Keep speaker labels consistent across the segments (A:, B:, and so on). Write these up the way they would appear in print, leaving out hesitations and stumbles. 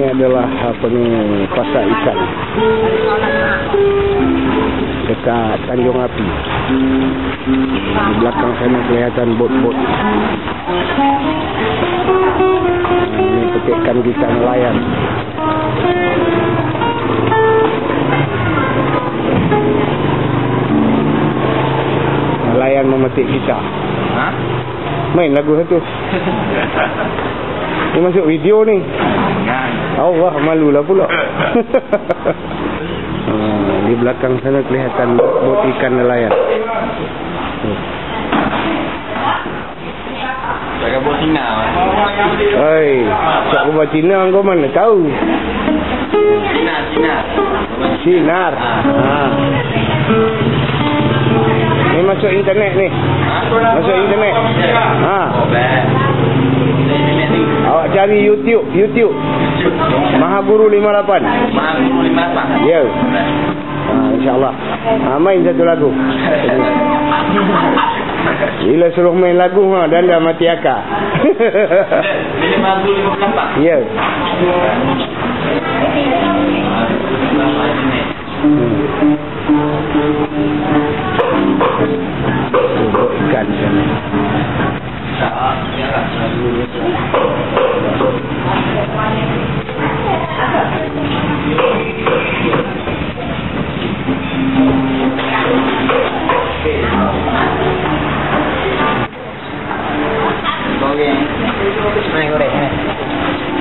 A: adalah apa ni, pasar ikan dekat Tanjung Api. Di belakang sana kelihatan bot-bot. Ini petikan kita nelayan. Nelayan memetik kita. Main lagu satu. Ini masuk video ni. Allah, malulah pula. Di belakang sana kelihatan bot ikan nelayan.
B: Jaga bot Cina.
A: Hei, cak bot Cina kau mana tahu? Sinar. Ni masuk internet ni. Masuk internet. Awak cari YouTube. Mahaguru 58.
B: Mahaguru 58.
A: Ya. InsyaAllah. Main satu lagu. Bila suruh main lagu dan dah mati akal.
B: Ini Mahaguru 58.
A: Ya. Ikan sana.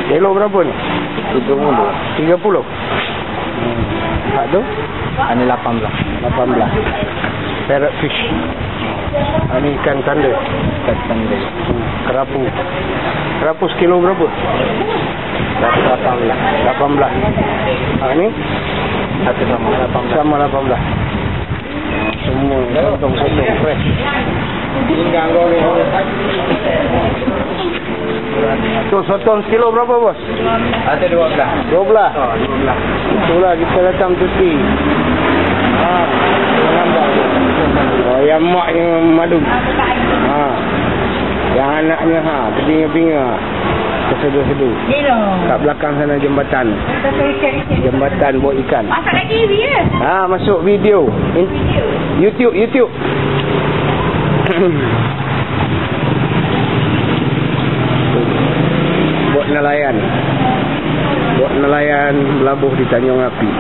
A: Kilo berapa ni? 30. Hak tu?
B: Ini 18.
A: Parrot fish. Ini ikan tanda. Kerapu. Kerapu sekilo berapa? 18. Ini? Sama 18. Semua sotong fresh. Tu sotong sekilo berapa bos?
B: Ada 12.
A: 12. Itulah kita datang cuti. Oh, yang mak yang madu. Yang anaknya terbinga-binga. Terseduh-seduh. Kat belakang sana jembatan. Jembatan bot ikan.
C: Masuk lagi dia.
A: Masuk video. YouTube. Bot nelayan berlabuh di Tanjung Api.